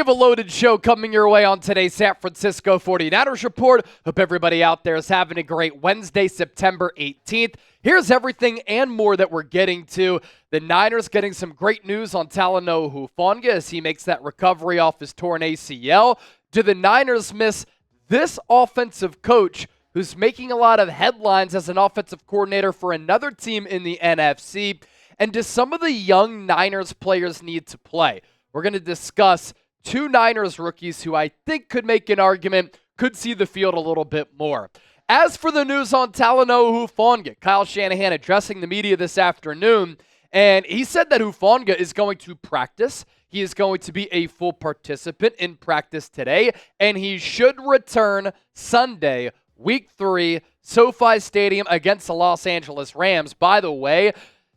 have a loaded show coming your way on today's San Francisco 49ers Report. Hope everybody out there is having a great Wednesday, September 18th. Here's everything and more that we're getting to. The Niners getting some great news on Talanoa Hufanga as he makes that recovery off his torn ACL. Do the Niners miss this offensive coach who's making a lot of headlines as an offensive coordinator for another team in the NFC? And do some of the young Niners players need to play? We're going to discuss two Niners rookies who I think could make an argument, could see the field a little bit more. As for the news on Talanoa Hufanga, Kyle Shanahan addressing the media this afternoon, and he said that Hufanga is going to practice. He is going to be a full participant in practice today, and he should return Sunday, Week 3, SoFi Stadium against the Los Angeles Rams. By the way,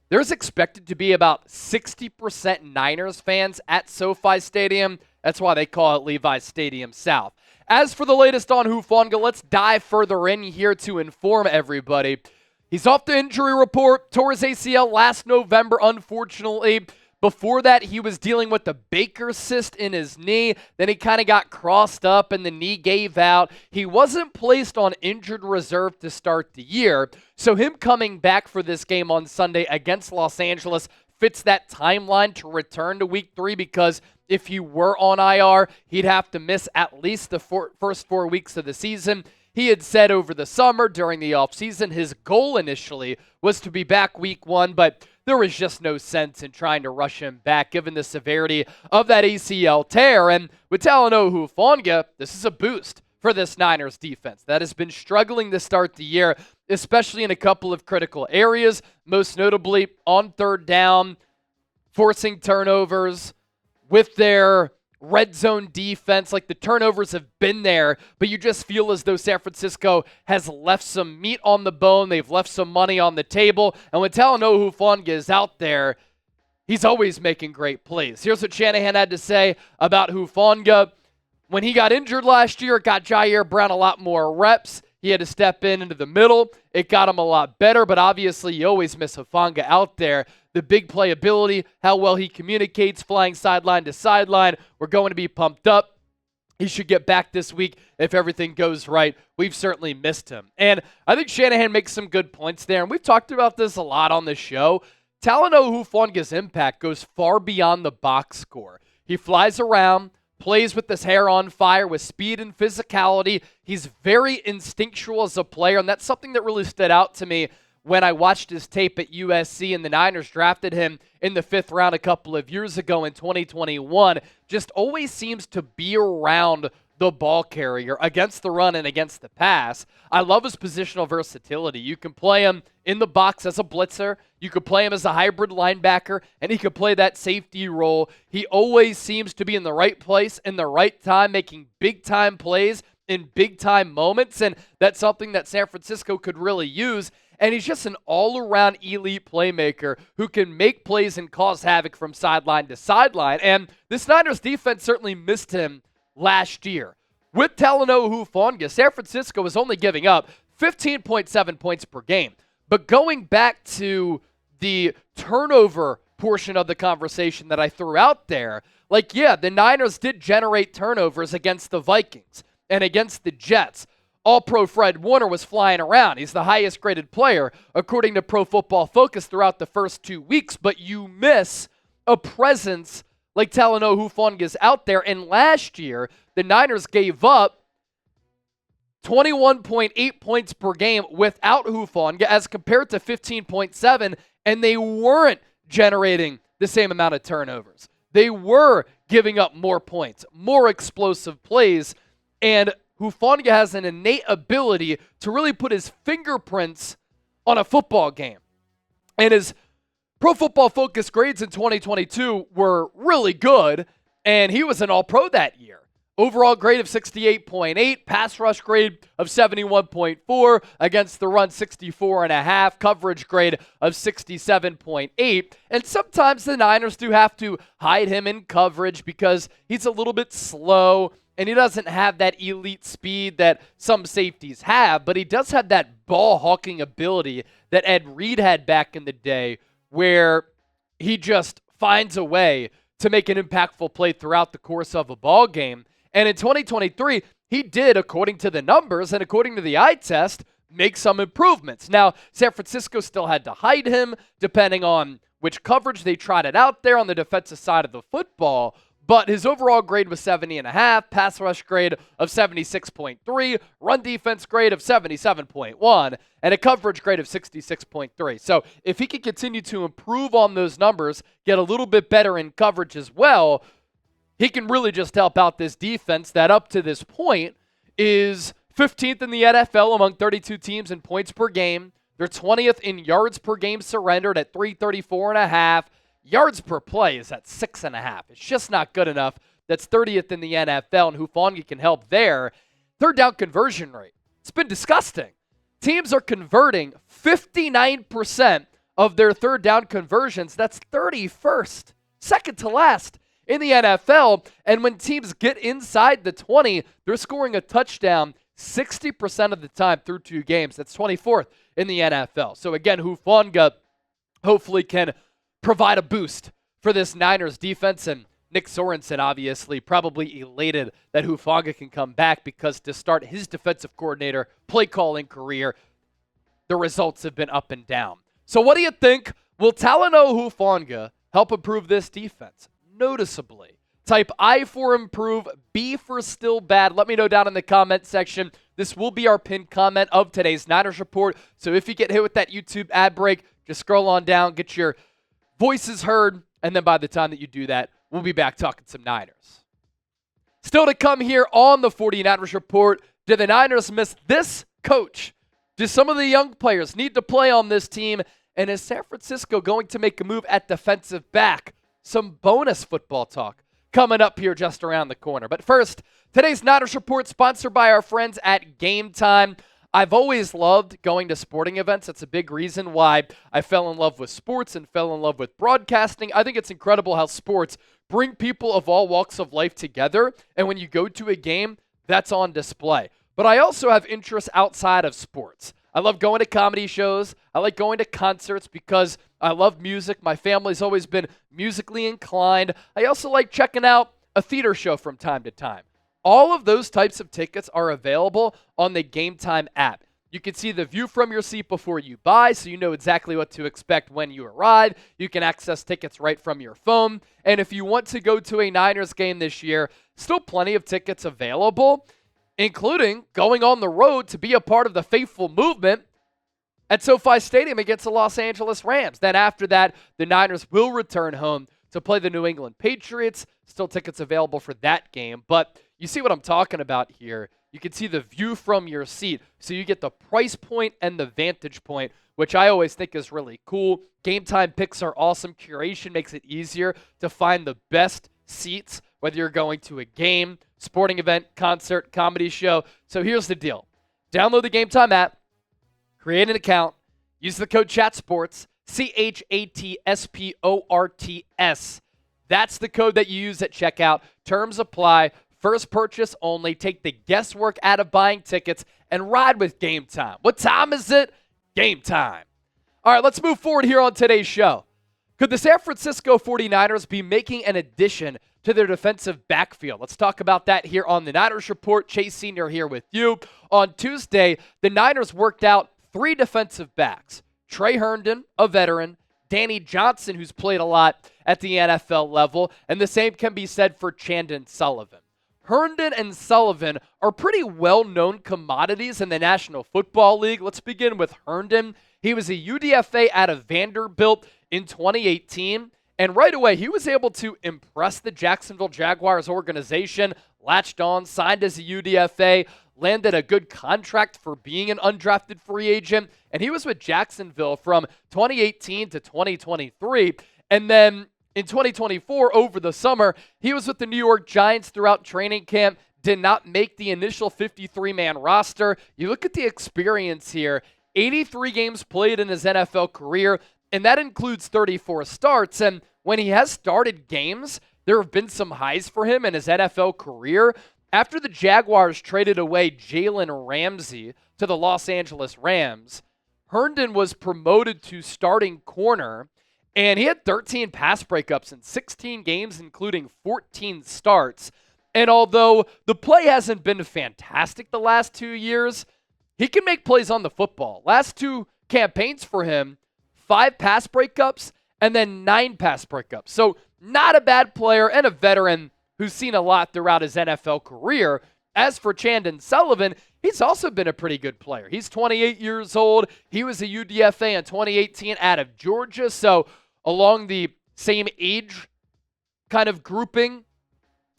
there's expected to be about 60% Niners fans at SoFi Stadium. That's why they call it Levi's Stadium South. As for the latest on Hufanga, let's dive further in here to inform everybody. He's off the injury report, tore his ACL last November, unfortunately. Before that, he was dealing with the Baker cyst in his knee. Then he kind of got crossed up and the knee gave out. He wasn't placed on injured reserve to start the year. So him coming back for this game on Sunday against Los Angeles fits that timeline to return to Week 3 because if he were on IR, he'd have to miss at least the first 4 weeks of the season. He had said over the summer during the offseason his goal initially was to be back Week 1, but there was just no sense in trying to rush him back given the severity of that ACL tear. And with Talanoa Hufanga, this is a boost for this Niners defense that has been struggling to start the year, especially in a couple of critical areas, most notably on third down, forcing turnovers with their red zone defense. Like the turnovers have been there, but you just feel as though San Francisco has left some meat on the bone. They've left some money on the table. And when Talanoa Hufanga is out there, he's always making great plays. Here's what Shanahan had to say about Hufanga. When he got injured last year, it got Ji'Ayir Brown a lot more reps. He had to step into the middle. It got him a lot better, but obviously you always miss Hufanga out there. The big playability, how well he communicates, flying sideline to sideline. We're going to be pumped up. He should get back this week if everything goes right. We've certainly missed him. And I think Shanahan makes some good points there, and we've talked about this a lot on the show. Talanoa Hufanga's impact goes far beyond the box score. He flies around, plays with his hair on fire with speed and physicality. He's very instinctual as a player, and that's something that really stood out to me when I watched his tape at USC and the Niners drafted him in the 5th round a couple of years ago in 2021. Just always seems to be around the ball carrier against the run and against the pass. I love his positional versatility. You can play him in the box as a blitzer. You could play him as a hybrid linebacker, and he could play that safety role. He always seems to be in the right place in the right time, making big-time plays in big-time moments, and that's something that San Francisco could really use. And he's just an all-around elite playmaker who can make plays and cause havoc from sideline to sideline. And this Niners defense certainly missed him last year. With Talanoa Hufanga, San Francisco was only giving up 15.7 points per game. But going back to the turnover portion of the conversation that I threw out there, the Niners did generate turnovers against the Vikings and against the Jets. All-Pro Fred Warner was flying around. He's the highest graded player, according to Pro Football Focus, throughout the first 2 weeks, but you miss a presence like Talanoa Hufanga's out there. And last year, the Niners gave up 21.8 points per game without Hufanga as compared to 15.7, and they weren't generating the same amount of turnovers. They were giving up more points, more explosive plays, and Hufanga has an innate ability to really put his fingerprints on a football game. And his Pro Football Focus grades in 2022 were really good, and he was an All-Pro that year. Overall grade of 68.8, pass rush grade of 71.4, against the run 64.5, coverage grade of 67.8. And sometimes the Niners do have to hide him in coverage because he's a little bit slow and he doesn't have that elite speed that some safeties have, but he does have that ball hawking ability that Ed Reed had back in the day where he just finds a way to make an impactful play throughout the course of a ball game. And in 2023, he did, according to the numbers and according to the eye test, make some improvements. Now, San Francisco still had to hide him, depending on which coverage they tried it out there on the defensive side of the football. But his overall grade was 70.5, pass rush grade of 76.3, run defense grade of 77.1, and a coverage grade of 66.3. So if he can continue to improve on those numbers, get a little bit better in coverage as well, he can really just help out this defense that up to this point is 15th in the NFL among 32 teams in points per game. They're 20th in yards per game surrendered at 334.5. Yards per play is at 6.5. It's just not good enough. That's 30th in the NFL, and Hufanga can help there. Third down conversion rate. It's been disgusting. Teams are converting 59% of their third down conversions. That's 31st, second to last in the NFL. And when teams get inside the 20, they're scoring a touchdown 60% of the time through 2 games. That's 24th in the NFL. So again, Hufanga hopefully can provide a boost for this Niners defense, and Nick Sorensen obviously probably elated that Hufanga can come back, because to start his defensive coordinator play calling career, the results have been up and down. So what do you think? Will Talanoa Hufanga help improve this defense noticeably? Type I for improve, B for still bad. Let me know down in the comment section. This will be our pinned comment of today's Niners Report. So if you get hit with that YouTube ad break, just scroll on down, get your voices heard, and then by the time that you do that, we'll be back talking some Niners. Still to come here on the 49ers Report, did the Niners miss this coach? Do some of the young players need to play on this team? And is San Francisco going to make a move at defensive back? Some bonus football talk coming up here just around the corner. But first, today's Niners Report sponsored by our friends at Game Time. I've always loved going to sporting events. That's a big reason why I fell in love with sports and fell in love with broadcasting. I think it's incredible how sports bring people of all walks of life together, and when you go to a game, that's on display. But I also have interests outside of sports. I love going to comedy shows. I like going to concerts because I love music. My family's always been musically inclined. I also like checking out a theater show from time to time. All of those types of tickets are available on the Game Time app. You can see the view from your seat before you buy, so you know exactly what to expect when you arrive. You can access tickets right from your phone. And if you want to go to a Niners game this year, still plenty of tickets available, including going on the road to be a part of the faithful movement at SoFi Stadium against the Los Angeles Rams. Then after that, the Niners will return home to play the New England Patriots. Still tickets available for that game, but you see what I'm talking about here. You can see the view from your seat, so you get the price point and the vantage point, which I always think is really cool. Game Time picks are awesome. Curation makes it easier to find the best seats, whether you're going to a game, sporting event, concert, comedy show. So here's the deal. Download the Game Time app, create an account, use the code CHATSPORTS, CHATSPORTS. That's the code that you use at checkout. Terms apply. First purchase only. Take the guesswork out of buying tickets and ride with Game Time. What time is it? Game time. All right, let's move forward here on today's show. Could the San Francisco 49ers be making an addition to their defensive backfield? Let's talk about that here on the Niners Report. Chase Sr. here with you. On Tuesday, the Niners worked out 3 defensive backs. Trey Herndon, a veteran. Danny Johnson, who's played a lot at the NFL level. And the same can be said for Chandon Sullivan. Herndon and Sullivan are pretty well-known commodities in the National Football League. Let's begin with Herndon. He was a UDFA out of Vanderbilt in 2018, and right away he was able to impress the Jacksonville Jaguars organization, latched on, signed as a UDFA, landed a good contract for being an undrafted free agent, and he was with Jacksonville from 2018 to 2023, and then in 2024, over the summer, he was with the New York Giants throughout training camp, did not make the initial 53-man roster. You look at the experience here, 83 games played in his NFL career, and that includes 34 starts. And when he has started games, there have been some highs for him in his NFL career. After the Jaguars traded away Jalen Ramsey to the Los Angeles Rams, Herndon was promoted to starting corner, And he had 13 pass breakups in 16 games, including 14 starts. And although the play hasn't been fantastic the last 2 years, he can make plays on the football. Last 2 campaigns for him, 5 pass breakups and then 9 pass breakups. So not a bad player and a veteran who's seen a lot throughout his NFL career. As for Chandon Sullivan, he's also been a pretty good player. He's 28 years old. He was a UDFA in 2018 out of Georgia. So along the same age kind of grouping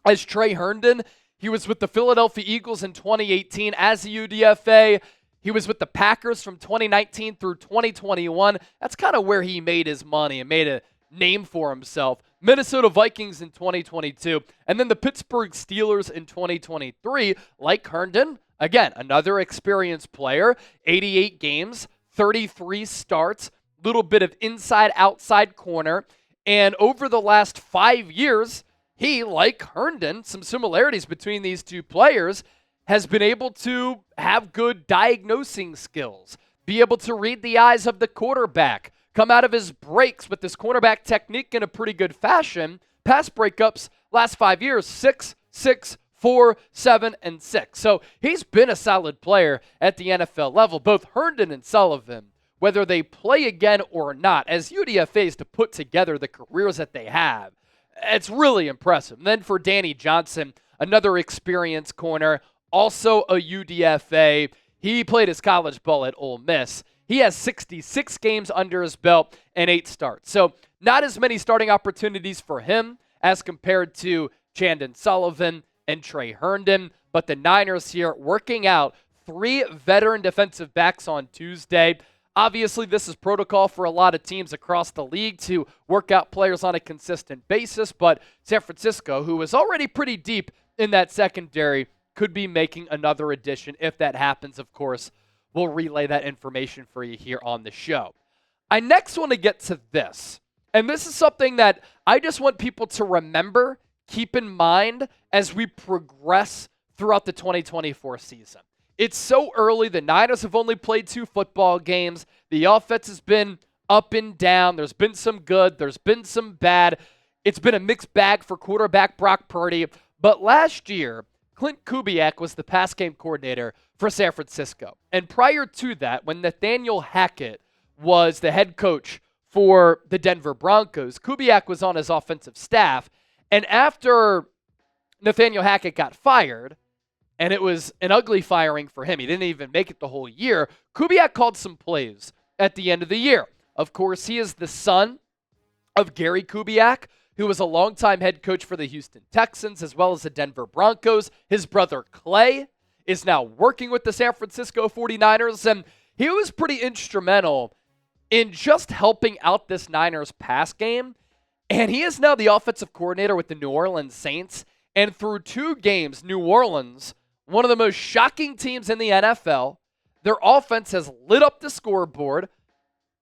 as Trey Herndon. He was with the Philadelphia Eagles in 2018 as a UDFA. He was with the Packers from 2019 through 2021. That's kind of where he made his money and made a name for himself. Minnesota Vikings in 2022. And then the Pittsburgh Steelers in 2023. Like Herndon, again, another experienced player. 88 games, 33 starts, little bit of inside-outside corner. And over the last 5 years, he, like Herndon, some similarities between these two players, has been able to have good diagnosing skills, be able to read the eyes of the quarterback, come out of his breaks with this cornerback technique in a pretty good fashion. Pass breakups last 5 years, 6, 6, 4, 7, and 6. So he's been a solid player at the NFL level, both Herndon and Sullivan, whether they play again or not, as UDFAs to put together the careers that they have. It's really impressive. And then for Danny Johnson, another experienced corner, also a UDFA. He played his college ball at Ole Miss. He has 66 games under his belt and 8 starts. So not as many starting opportunities for him as compared to Chandon Sullivan and Trey Herndon. But the Niners here working out 3 veteran defensive backs on Tuesday. Obviously, this is protocol for a lot of teams across the league to work out players on a consistent basis, but San Francisco, who is already pretty deep in that secondary, could be making another addition. If that happens, of course, we'll relay that information for you here on the show. I next want to get to this, and this is something that I just want people to remember, keep in mind as we progress throughout the 2024 season. It's so early. The Niners have only played 2 football games. The offense has been up and down. There's been some good. There's been some bad. It's been a mixed bag for quarterback Brock Purdy. But last year, Clint Kubiak was the pass game coordinator for San Francisco. And prior to that, when Nathaniel Hackett was the head coach for the Denver Broncos, Kubiak was on his offensive staff. And after Nathaniel Hackett got fired, and it was an ugly firing for him, he didn't even make it the whole year, Kubiak called some plays at the end of the year. Of course, he is the son of Gary Kubiak, who was a longtime head coach for the Houston Texans as well as the Denver Broncos. His brother Clay is now working with the San Francisco 49ers, and he was pretty instrumental in just helping out this Niners pass game. And he is now the offensive coordinator with the New Orleans Saints. And through 2 games, New Orleans, one of the most shocking teams in the NFL, their offense has lit up the scoreboard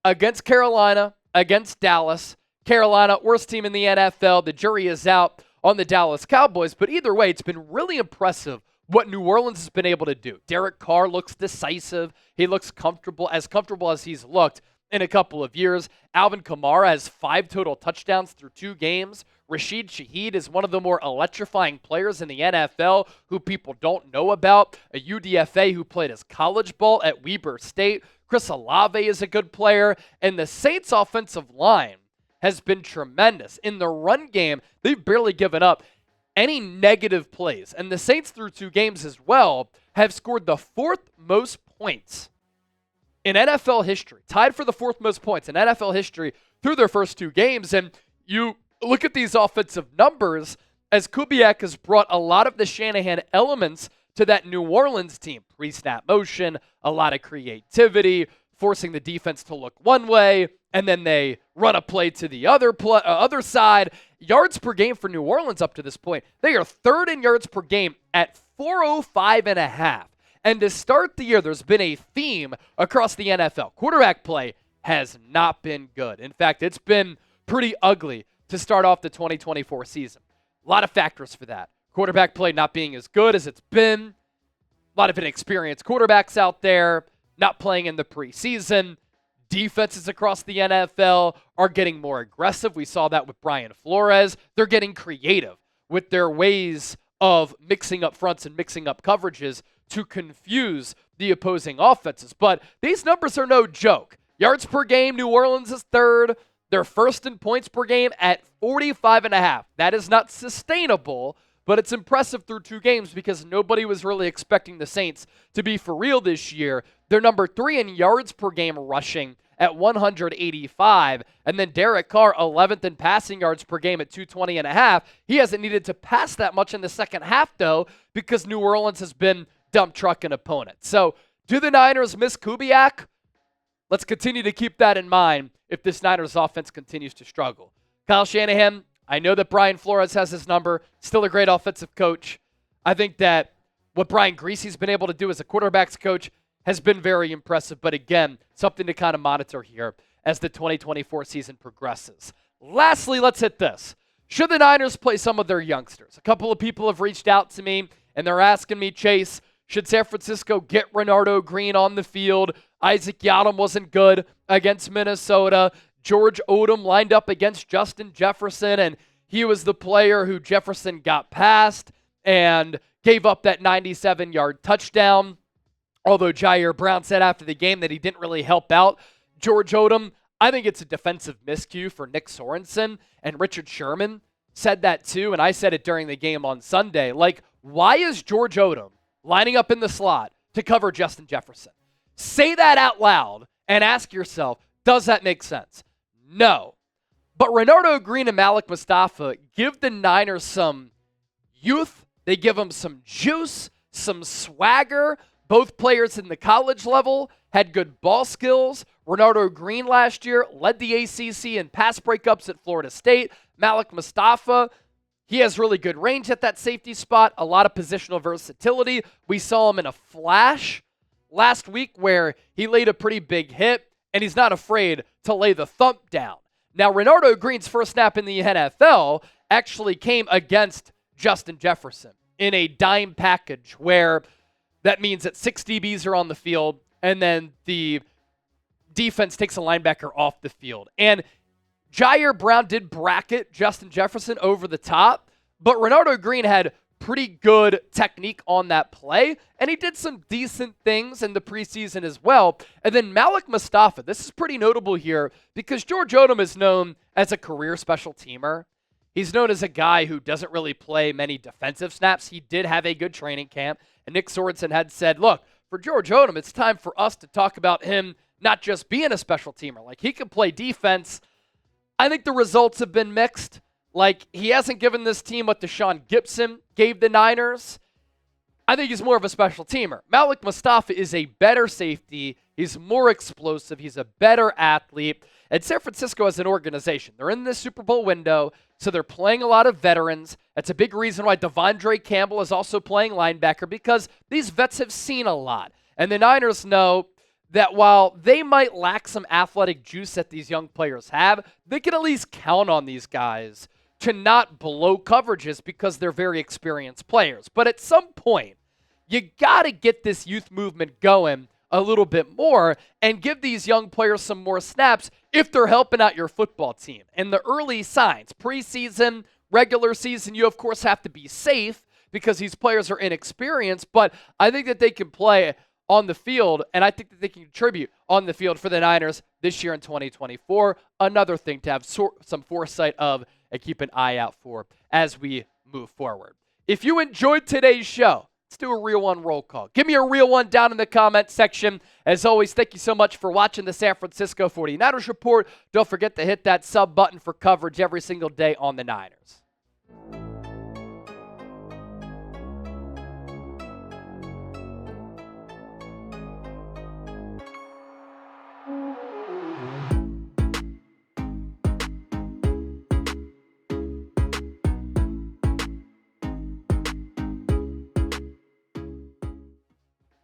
against Carolina, against Dallas. Carolina, worst team in the NFL. The jury is out on the Dallas Cowboys. But either way, it's been really impressive what New Orleans has been able to do. Derek Carr looks decisive. He looks comfortable as he's looked in a couple of years. Alvin Kamara has 5 total touchdowns through 2 games. Rashid Shaheed is one of the more electrifying players in the NFL who people don't know about. A UDFA who played his college ball at Weber State. Chris Olave is a good player. And the Saints' offensive line has been tremendous. In the run game, they've barely given up any negative plays. And the Saints, through 2 games as well, have scored the 4th most points in NFL history. Tied for the 4th most points in NFL history through their first 2 games. And you look at these offensive numbers as Kubiak has brought a lot of the Shanahan elements to that New Orleans team. Pre-snap motion, a lot of creativity, forcing the defense to look one way, and then they run a play to the other side. Yards per game for New Orleans up to this point, they are 3rd in yards per game at 405.5. And to start the year, there's been a theme across the NFL. Quarterback play has not been good. In fact, it's been pretty ugly to start off the 2024 season. A lot of factors for that. Quarterback play not being as good as it's been. A lot of inexperienced quarterbacks out there, not playing in the preseason. Defenses across the NFL are getting more aggressive. We saw that with Brian Flores. They're getting creative with their ways of mixing up fronts and mixing up coverages to confuse the opposing offenses. But these numbers are no joke. Yards per game, New Orleans is third. They're first in points per game at 45.5. That is not sustainable, but it's impressive through 2 games because nobody was really expecting the Saints to be for real this year. They're number 3 in yards per game rushing at 185. And then Derek Carr, 11th in passing yards per game at 220.5. He hasn't needed to pass that much in the second half, though, because New Orleans has been dump trucking opponents. So do the Niners miss Kubiak? Let's continue to keep that in mind if this Niners offense continues to struggle. Kyle Shanahan, I know that Brian Flores has his number, still a great offensive coach. I think that what Brian Greasy's been able to do as a quarterback's coach has been very impressive. But again, something to kind of monitor here as the 2024 season progresses. Lastly, let's hit this. Should the Niners play some of their youngsters? A couple of people have reached out to me, and they're asking me, Chase, should San Francisco get Renardo Green on the field? Isaac Yiadom wasn't good against Minnesota. George Odom lined up against Justin Jefferson, and he was the player who Jefferson got past and gave up that 97-yard touchdown. Although Ji'Ayir Brown said after the game that he didn't really help out George Odom, I think it's a defensive miscue for Nick Sorensen, and Richard Sherman said that too, and I said it during the game on Sunday. Like, why is George Odom lining up in the slot to cover Justin Jefferson? Say that out loud and ask yourself, does that make sense? No. But Renardo Green and Malik Mustafa give the Niners some youth. They give them some juice, some swagger. Both players in the college level had good ball skills. Renardo Green last year led the ACC in pass breakups at Florida State. Malik Mustafa, he has really good range at that safety spot, a lot of positional versatility. We saw him in a flash last week where he laid a pretty big hit, and he's not afraid to lay the thump down. Now, Renardo Green's first snap in the NFL actually came against Justin Jefferson in a dime package where that means that 6 DBs are on the field, and then the defense takes a linebacker off the field. And Ji'Ayir Brown did bracket Justin Jefferson over the top, but Renardo Green had pretty good technique on that play, and he did some decent things in the preseason as well. And then Malik Mustafa, this is pretty notable here because George Odom is known as a career special teamer. He's known as a guy who doesn't really play many defensive snaps. He did have a good training camp, and Nick Sorensen had said, look, for George Odom, it's time for us to talk about him not just being a special teamer. Like, he can play defense. I think the results have been mixed. Like, he hasn't given this team what Deshaun Gibson gave the Niners. I think he's more of a special teamer. Malik Mustafa is a better safety. He's more explosive. He's a better athlete. And San Francisco as an organization, they're in this Super Bowl window, so they're playing a lot of veterans. That's a big reason why Devondre Campbell is also playing linebacker, because these vets have seen a lot. And the Niners know that while they might lack some athletic juice that these young players have, they can at least count on these guys to not blow coverages because they're very experienced players. But at some point, you got to get this youth movement going a little bit more and give these young players some more snaps if they're helping out your football team. And the early signs, preseason, regular season, you of course have to be safe because these players are inexperienced, but I think that they can play on the field, and I think that they can contribute on the field for the Niners this year in 2024. Another thing to have some foresight of and keep an eye out for as we move forward. If you enjoyed today's show, let's do a real one roll call. Give me a real one down in the comment section. As always, thank you so much for watching the San Francisco 49ers Report. Don't forget to hit that sub button for coverage every single day on the Niners.